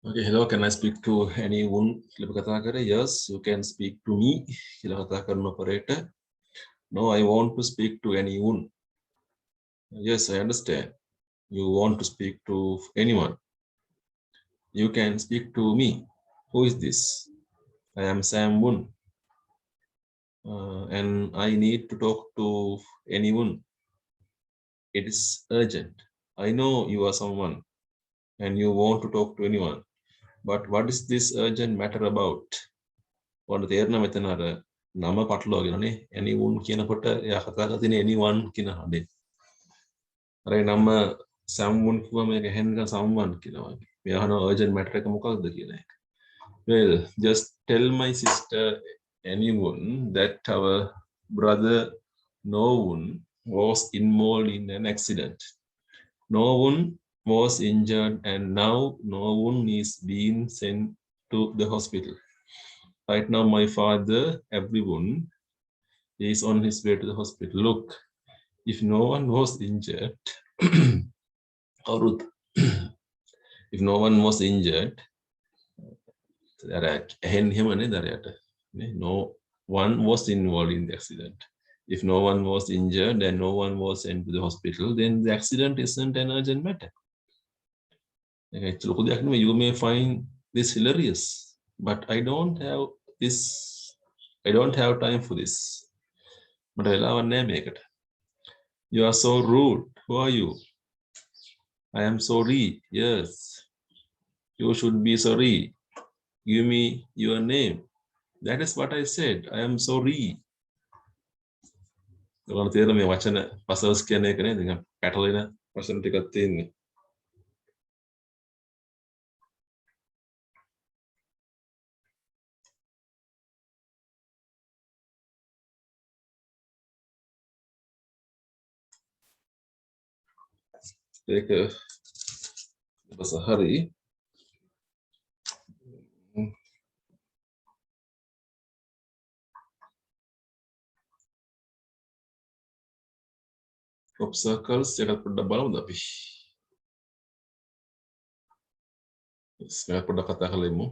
Okay, hello, can I speak to anyone? Yes, you can speak to me. Operator. No, I want to speak to anyone. Yes, I understand. You want to speak to anyone. You can speak to me. Who is this? I am Sam Woon. And I need to talk to anyone. It is urgent. I know you are someone and you want to talk to anyone. But what is this urgent matter about? ඔන්න තේරෙනවා මෙතන අර නම පටලවාගෙනනේ anyone කියනකොට එයා කතා කරලා තියෙන anyone කියන හදේ. අර ඒ නම someone කිව්වම මේක හැන්ග someone කියලා වගේ. මේ අහන urgent matter එක මොකක්ද කියන එක. Well, just tell my sister anyone that our brother Nowoon was involved in an accident. Nowoon was injured and now Nowoon is being sent to the hospital. Right now, my father, everyone, is on his way to the hospital. Look, if no one was injured, if no one was injured, no one was involved in the accident. If no one was injured and no one was sent to the hospital, then the accident isn't an urgent matter. You may find this hilarious, but I don't have time for this. You are so rude. Who are you? I am sorry. Yes. You should be sorry. Give me your name. That is what I said. I am sorry. ඔයාලා තේරෙන මේ වචන puzzles කියන එක නේද? නිකන් පැටලෙන වචන ටිකක් තියෙන්නේ. ඒක බස හරි. crop circles එකක් පොඩ්ඩක් බලමුද අපි? එකක් පොඩ්ඩක් කතා කරලා ඉමු.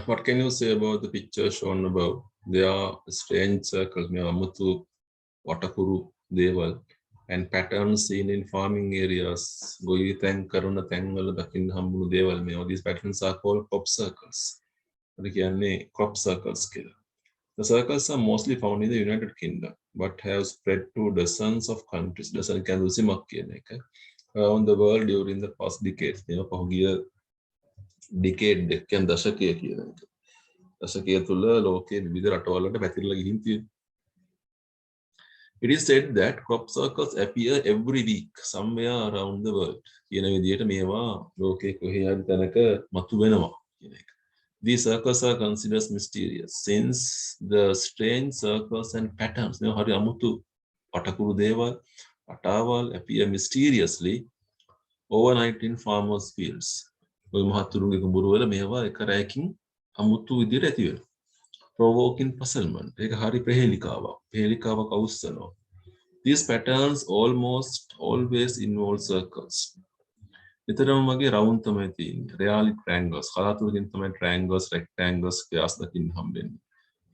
What can you say about the picture shown above? There are strange circles, amutu watakuru දේවල් and patterns seen in farming areas. ගොවි තැන් කරන තැන්වල දකින්න හම්බුණු දේවල් මේවා. These patterns are called crop circles. ඒ කියන්නේ crop circles කියලා. The circles are mostly found in the United Kingdom, but have spread to dozens of countries. Dozen කියන්නේ උසිමක් කියන එක. Around the world during the past decades. මේවා පහුගිය decade කියන්නේ දශකය කියන එක. දශකය තුල ලෝකයේ විවිධ රටවල් වලට පැතිරලා ගිහින් තියෙනවා. It is said that crop circles appear every week somewhere around the world. කියන විදිහට මේවා ලෝකයේ කොහේ හරි තැනක මතුවෙනවා කියන එක. These circles are considered mysterious since the strange circles and patterns මේ හරි අමුතු පටකුරු දේවල් අටාවල් appear mysteriously overnight in farmers' fields. ඔය මහතුරුගේ කුඹුරු වල මේවා එක රැයකින් අමුතු විදිහට ඇති වෙනවා. Provoking puzzlement. ඒක හරි ප්‍රහේලිකාවක්. ප්‍රහේලිකාවක් අවුස්සනවා. These patterns almost always involve circles. විතරම වගේ round තමයි තියෙන්නේ. Rarely triangles. කලාතුරකින් තමයි triangles, rectangles ක්‍යාස් දකින්න හම්බෙන්නේ.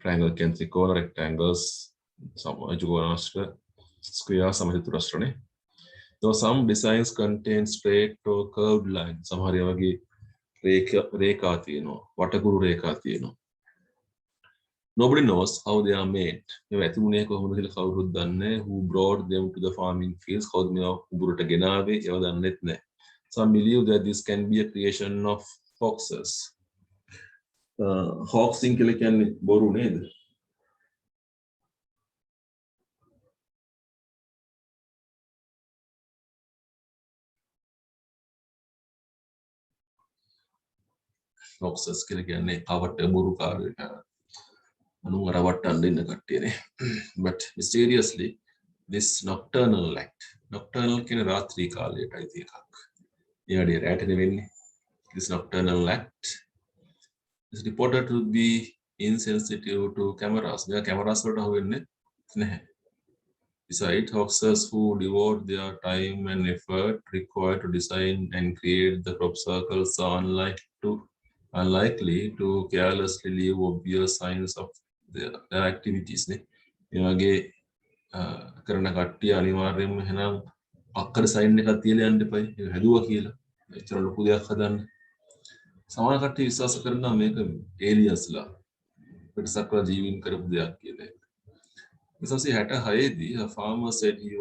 Triangle කියන්නේ ත්‍රිකෝණ, rectangles සමජුගෝණාශ්‍ර, square සමචතුරස්‍රනේ. Though some designs contain straight or curved lines. සමහර වගේ රේඛා තියෙනවා. වටකුරු රේඛා තියෙනවා. Nobody knows how they are made. මේ ඇතිුනේ කොහොමද කියලා කවුරුත් දන්නේ. Who brought them to the farming fields? කවුද මේවා කුඹුරට ගෙනාවේ? ඒව දන්නෙත් නැහැ. Some believe that this can be a creation of hoaxes. Hoaxing කියලා කියන්නේ බොරු නේද? Hoaxes කියලා කියන්නේ කවට බොරු කාර්යයක්. But mysteriously, this nocturnal act, nocturnal කියන රාත්‍රී කාලයට අයිති එකක්. ඊට රැට නෙවෙන්නේ. This nocturnal act is reported to be insensitive to cameras. මෙයා cameras වලට අහු වෙන්නේ නැහැ. Besides, officers who devote their time and effort required to design and create the crop circles are unlikely to carelessly leave obvious signs of their activities. මේ වගේ කරන කට්ටිය අනිවාර්යයෙන්ම එහෙනම් අක්කර සයින් එකක් තියලා යන්න එපා. ඒක හැදුවා කියලා. එච්චර ලොකු දෙයක් හදන්න. සමහර කට්ටිය විශ්වාස කරනවා මේක ඒලියන්ස්ලා පිටසක්වල ජීවීන් කරපු දෙයක් කියලා. 1966 දී a farmer said he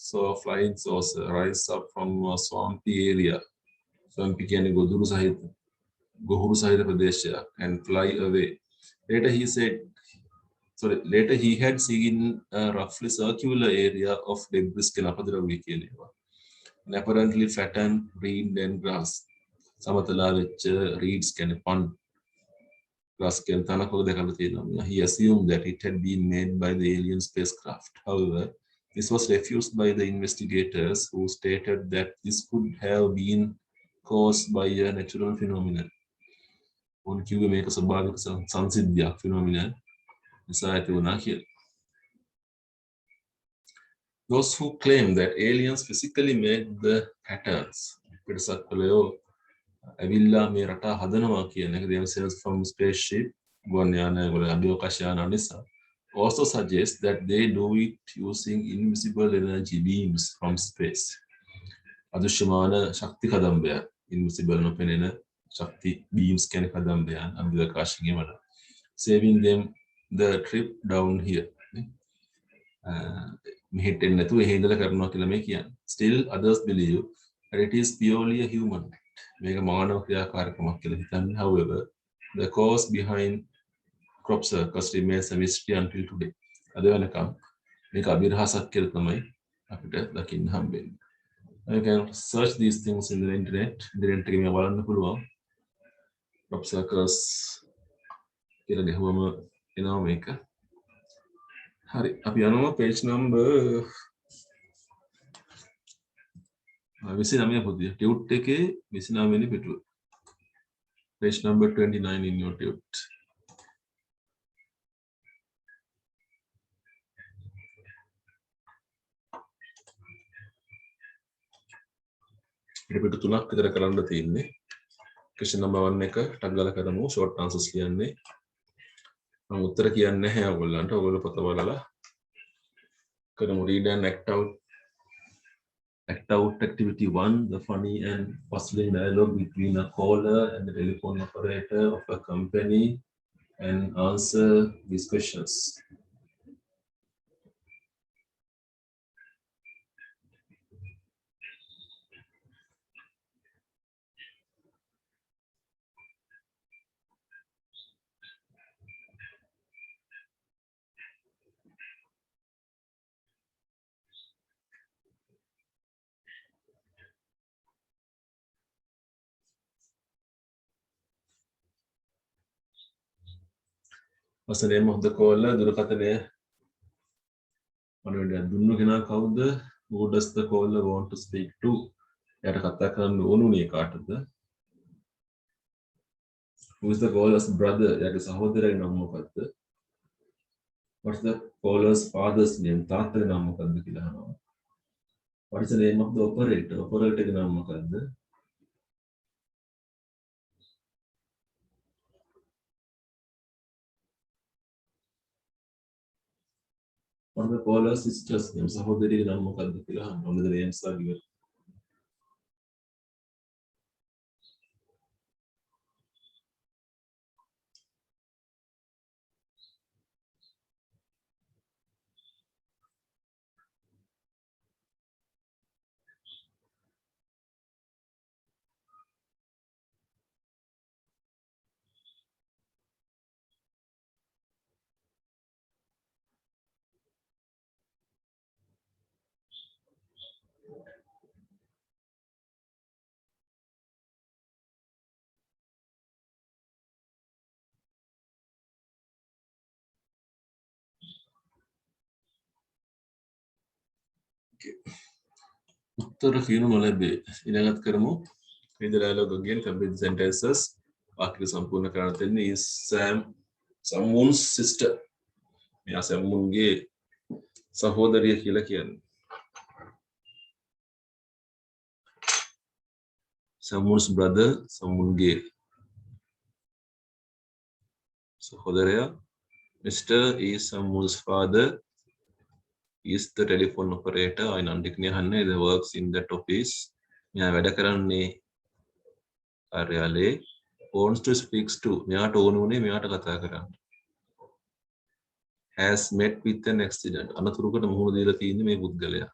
saw flying saucer rise up from a swampy area. Swampy කියන්නේ ගොහුරු සහිත ප්‍රදේශයක් and fly away. Later he had seen a roughly circular area of debris කනපදරවි කියලා. And apparently flattened reed and grass. සමතලා වෙච්ච reeds කියන්නේ පන් grass කියන තනකොළ දැකලා තියෙනවා. He assumed that it had been made by the alien spacecraft. However, this was refused by the investigators who stated that this could have been caused by a natural phenomenon. උන් කිව්වේ මේක ස්වභාවික සංසිද්ධියක් phenomenon. Those who claim that aliens physically made the patterns පිටසක්වලයෝ ඇවිල්ලා මේ රටා හදනවා කියන එක themselves from spaceship ගුවන්යාන වල අභිවකාශ යාන නිසා also suggest that they do it using invisible energy beams from space. අදෘශ්‍යමාන ශක්ති කදම්බයන් invisible නොපෙනෙන ශක්ති beams කියන කදම්බයන් අභිවකාශයෙන් වල saving them the trip down here. Still, others believe that it is purely a human act. However, the cause behind crop circles remains a mystery until today. You can search these things in the internet. Crop circles. හරි අපි යනවා page number 29 පුතිය tute එකේ 29 වෙනි පිටුව page number 29 in your tute පිටු තුනක් විතර කරන්න තියෙන්නේ question number 1 එක ටග් ගාලා කරමු short answers කියන්නේ මම උත්තර කියන්නේ නැහැ ඔයගොල්ලන්ට ඔයගොල්ලෝ පොත බලලා කරමු read and act out activity 1 the funny and puzzling dialogue between a caller and the telephone operator of a company and answer these questions. What's the name of the caller? දුරකථනය මොනවද දුන්නු කෙනා කවුද? Who does the caller want to speak to? එයාට කතා කරන්න ඕනුනේ කාටද? Who is the caller's brother? එයාගේ සහෝදරයාගේ නම මොකක්ද? What's the caller's father's name? තාත්තගේ නම මොකක්ද කියලා අහනවා. What is the name of the operator? Operatorගේ නම මොකක්ද? What are the caller's sister's name? සහෝදරියගේ නම මොකක්ද කියලා අහනවා. What are the names are given? උත්තර කියනු නොලැබේ. ඉලගත් කරමු. Read the dialogue again, complete the sentences. වාක්‍ය සම්පූර්ණ කරන්න තියෙන්නේ is Sam someone's sister. මෙයා සම්මුන්ගේ සහෝදරිය කියලා කියන්නේ. Someone's brother, someoneගේ සහෝදරයා. Mr. is someone's father. Is the telephone operator. අය නන්දිකනේ අහන්නේ the works in that office. මෙයා වැඩ කරන්නේ කාර්යාලයේ. Wants to speaks to. මෙයාට ඕන උනේ මෙයාට කතා කරන්න. Has met with an accident. අනතුරකට මුහුණ දීලා තියෙන්නේ මේ පුද්ගලයා.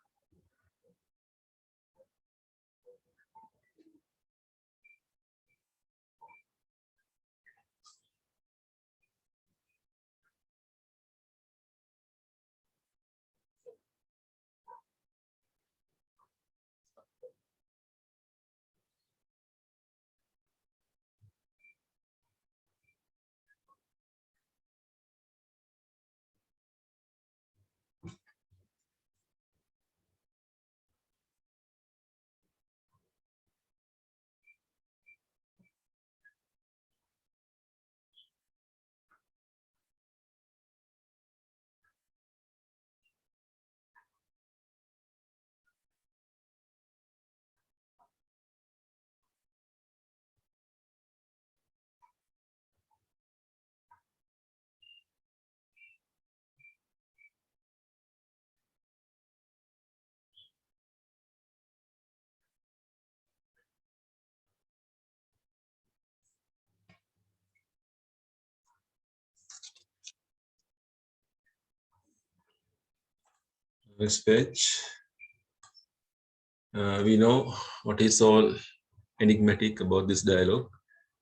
Next page. We know what is all enigmatic about this dialogue.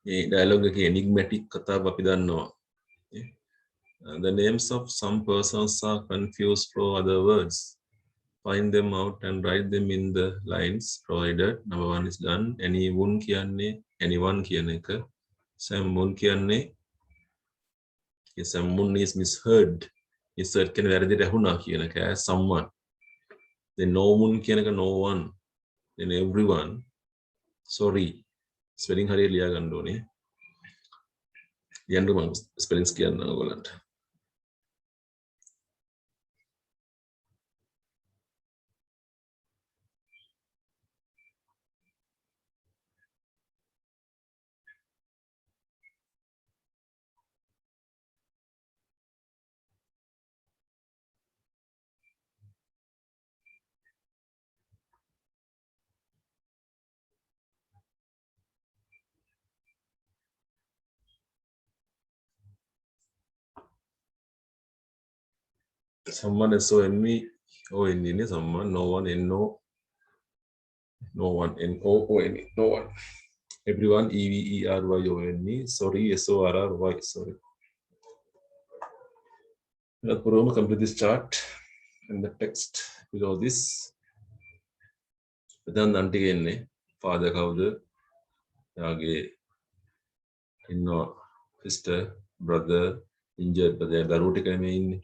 මේ dialogue එකේ enigmatic කතාව අපි දන්නවා. The names of some persons are confused for other words. Find them out and write them in the lines provided. Number 1 is done. Anyone කියන්නේ anyone කියන එක. Someone කියන්නේ someone is misheard. Misheard කියන්නේ වැරදිට ඇහුණා කියන එක. Someone. Then no one කියන එක no one. Then everyone. Sorry. Spelling හරිය ලියා ගන්න ඕනේ. ලියන්න මම spellings කියන්න ඕගොල්ලන්ට. Someone S-O-N-E O-N-E someone, no one N-O, no one N-O-O-N-E, no one. Everyone E-V-E-R-Y-O-N-E, sorry S-O-R-R-Y, sorry. Let's complete this chart and the text below this. Then antigene, father කවුද? යාගේ ඉන්න sister, brother, injured brother, දරුවෝ ටික නෙමෙයි ඉන්නේ.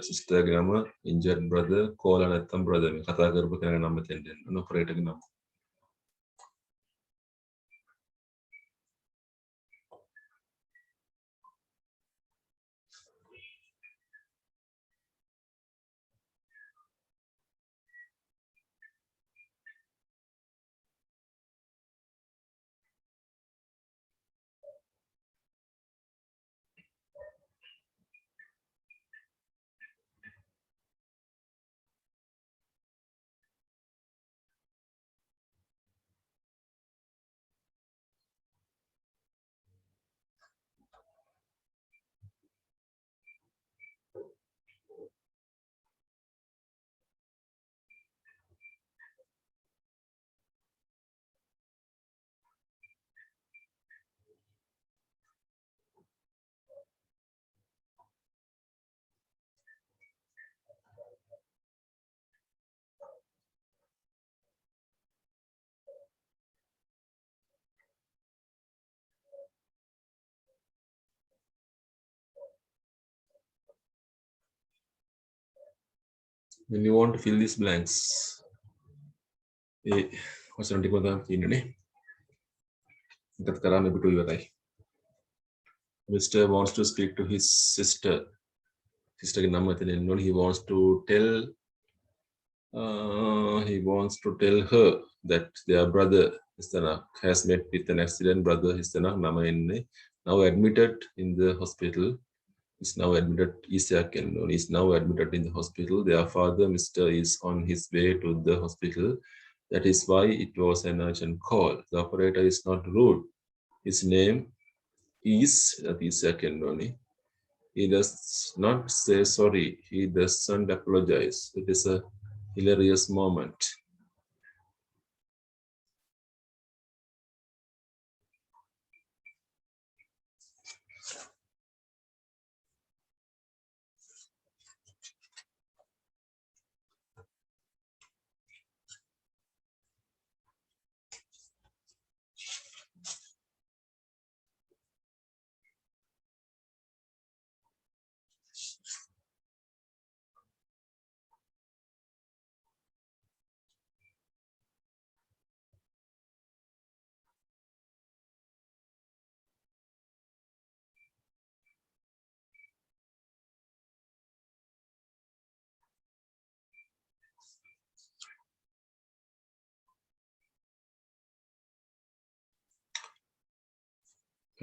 sister ගම injured brother cola නැත්තම් brother මේ කතා කරපු කෙනාගේ නම දෙන්න ඕන operator ගේ නම. When you want to fill these blanks, වචන ටික මතක් තියෙනනේ. එකත් කරා මේ පිටු ඉවරයි. Mr. wants to speak to his sister. Sister ගේ නම එතන එන්න ඕනේ. He wants to tell her that their brother has met with an accident. Brother නම එන්නේ. Now admitted in the hospital. Is now admitted in the hospital. Their father, Mr. is on his way to the hospital. That is why it was an urgent call. The operator is not rude. His name is he does not say sorry. He doesn't apologize. It is a hilarious moment.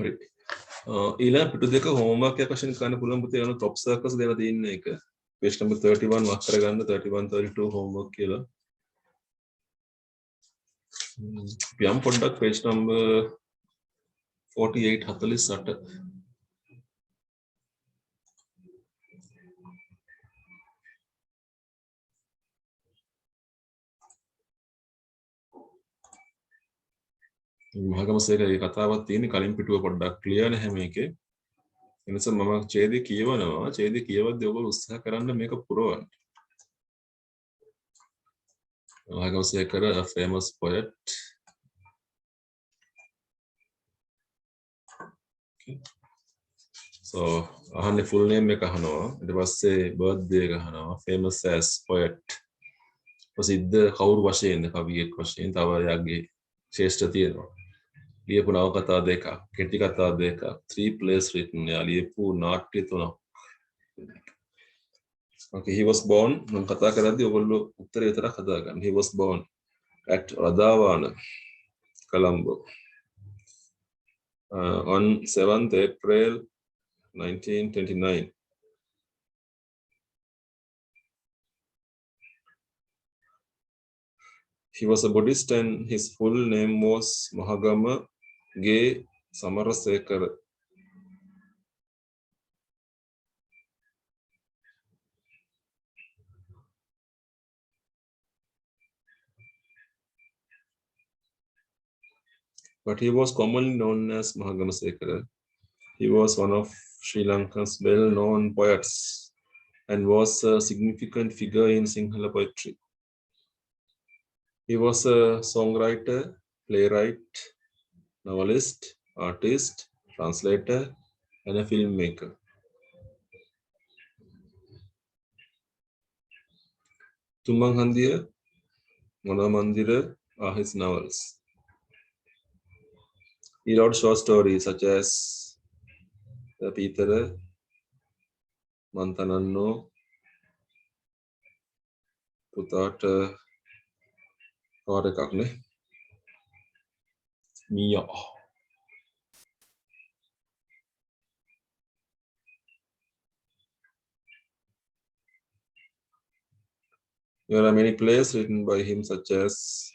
Right. ඊළඟ පිටු දෙක homework එකක් වශයෙන් කරන්න පුළුවන් පුතේ යන top circles දෙලා තියෙන එක. Page number 31 වක් කරගන්න 31 32 homework කියලා. අපි යම් පොඩ්ඩක් page number 48 48. මහගමසේකගේ කතාවක් තියෙන කලින් පිටුව පොඩ්ඩක් ක්ලියර් නැහැ මේකේ. ඒ නිසා මම ඡේදය කියවනවා. ඡේදය කියවද්දී ඔයගොල්ලෝ උත්සාහ කරන්න මේක පුරවන්න. Mahagamasekara a famous poet. Okay. So අහන්නේ full name එක අහනවා. ඊට පස්සේ birthday එක අහනවා. famous as poet. ප්‍රසිද්ධ කවුරු වශයෙන්ද කවියෙක් වශයෙන් තව එයාගේ ශ්‍රේෂ්ඨ තියෙනවා. ලියපු නවකතා දෙකක්, කෙටි කතා දෙකක්, 3 plays written. එයා ලියපු නාට්‍ය 3ක්. Okay, he was born මම කතා කරද්දී ඔයගොල්ලෝ උත්තරය විතරක් හදාගන්න. He was born at Radhavana, Colombo, on 7th April 1929. He was a Buddhist and his full name was Mahagama Ge Samarasekara. But he was commonly known as Mahagamasekara. He was one of Sri Lanka's well-known poets and was a significant figure in Sinhala poetry. He was a songwriter, playwright, novelist, artist, translator, and a filmmaker. Tumbang Handiya, Manamandira are his novels. He wrote short stories such as Peetara, Mantananno, Putata, Karakakne, Mia. There are many plays written by him such as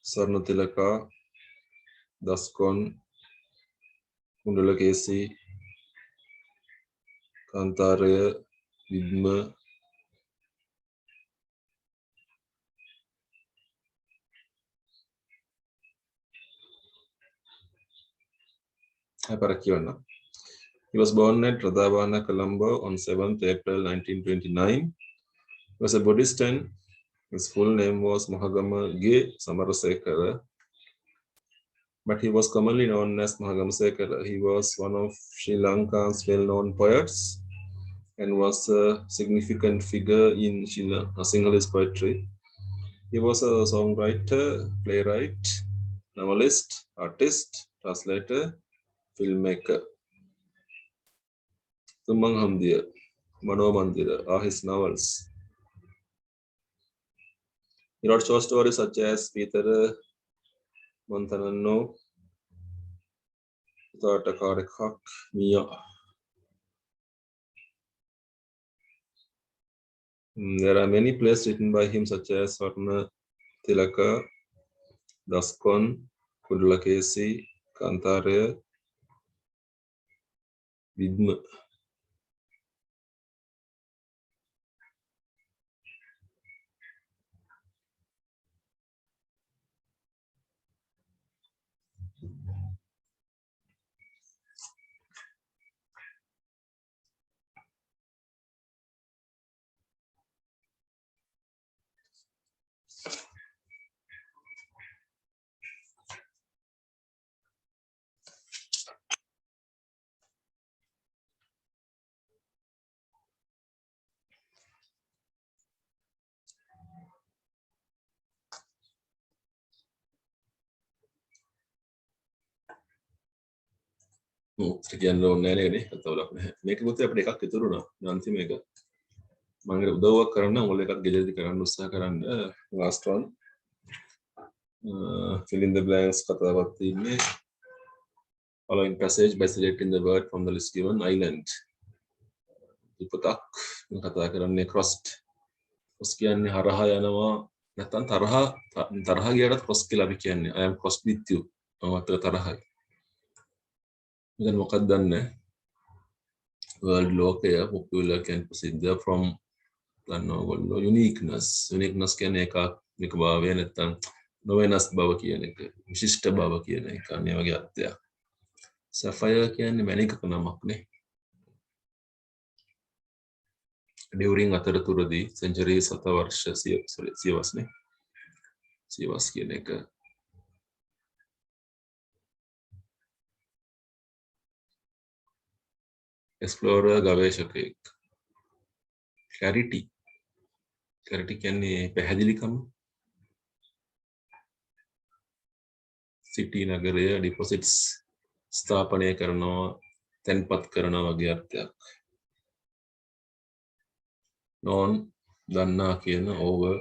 Sarnatilaka, Daskon, Kundalakesi, Kantaraya, Vidma, He was born at Radhavana, Colombo on 7th April 1929. He was a Buddhist and his full name was Mahagama Ge Samarasekara. But he was commonly known as Mahagamasekara. He was one of Sri Lanka's well-known poets and was a significant figure in Sinhalese poetry. He was a songwriter, playwright, novelist, artist, translator, filmmaker. Tumang Hamdiya, Mano Mandira are his novels. He wrote short stories such as Peter Montanano, Tatakarekak, Mia. There are many plays written by him such as Swarna Tilaka, Daskon, Kudlakesi, Kantaraya, Vidma. කියන්න ඕනේ නැහැ නේද? කතාවක් නැහැ. මේක පුතේ අපිට එකක් ඉතුරු වුණා. අන්තිම එක. මම ඒකට උදව්වක් කරන්න ඕගොල්ලෝ එකක් ගෙදරදී කරන්න උත්සාහ කරන්න. last one. Fill in the blanks කතාවක් තියෙන්නේ. Following passage by selecting the word from the list given. Island. විපතක් කතා කරන්නේ crossed. cross කියන්නේ හරහා යනවා නැත්නම් තරහා ගියටත් cross කියලා අපි කියන්නේ. I am crossed with you. මමත් තරහයි. මෙතන මොකක්ද දන්නේ? world ලෝකය popular කියන්නේ ප්‍රසිද්ධ from ගන්නවගොල්ලෝ uniqueness කියන්නේ ඒකාත්මික භාවය නැත්නම් නොවෙනස් බව කියන එක විශිෂ්ට බව කියන එක අනේ වගේ අර්ථයක්. sapphire කියන්නේ මණිකක නමක් නේ. during අතරතුරදී century සතවර්ෂ සියවස් නේ. සියවස් කියන එක explorer ගවේෂකෙක්. clarity කියන්නේ පැහැදිලිකම. city නගරය deposits ස්ථාපනය කරනවා තැන්පත් කරනවා වගේ අර්ථයක්. known දන්නා කියන over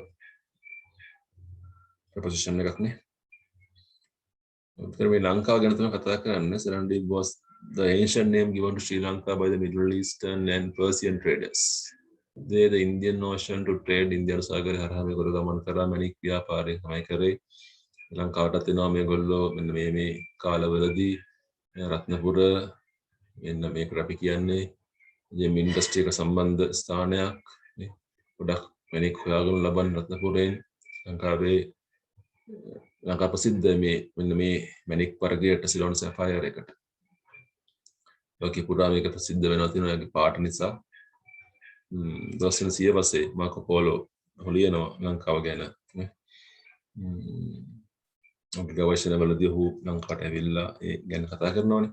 preposition එකක් නේ. මේ ලංකාව ගැන තමයි කතා කරන්නේ. Serendip was the ancient name given to Sri Lanka by the Middle Eastern and Persian traders. They the Indian Ocean to trade Indian සාගරය හරහා මේගොල්ලෝ ගමන් කරා මණික් ව්‍යාපාරය තමයි කරේ. ලංකාවටත් එනවා මේගොල්ලෝ මෙන්න මේ කාලවලදී රත්නපුර මෙන්න මේකට අපි කියන්නේ ජෙම් ඉන්ඩස්ට්‍රි එක සම්බන්ධ ස්ථානයක් නේ. ගොඩක් මණික් හොයාගෙන ලබන රත්නපුරෙන් ලංකා ප්‍රසිද්ධ මෙන්න මේ මණික් වර්ගයට සිලෝන් සැෆයර් එකට. ලෝකේ පුරා මේක ප්‍රසිද්ධ වෙනවා තියෙනවා ඒගේ පාට නිසා. දවස්වල සියවසේ මාකෝ පෝලෝ හොලියනවා ලංකාව ගැන නේ. අපි ගවේෂණවලදී ඔහු ලංකාවට ඇවිල්ලා ඒ ගැන කතා කරනවානේ.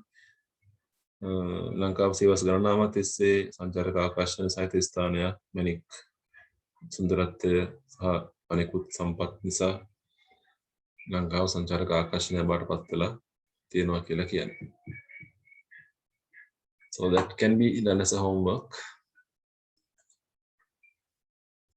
ලංකාව සියවස් ගණනාවක් තිස්සේ සංචාරක ආකර්ෂණ සහිත ස්ථානයක් මණික් සුන්දරත්වය සහ අනෙකුත් සම්පත් නිසා ලංකාව සංචාරක ආකර්ෂණයක් බවට පත් වෙලා තියෙනවා කියලා කියන්නේ. So that can be done as a homework.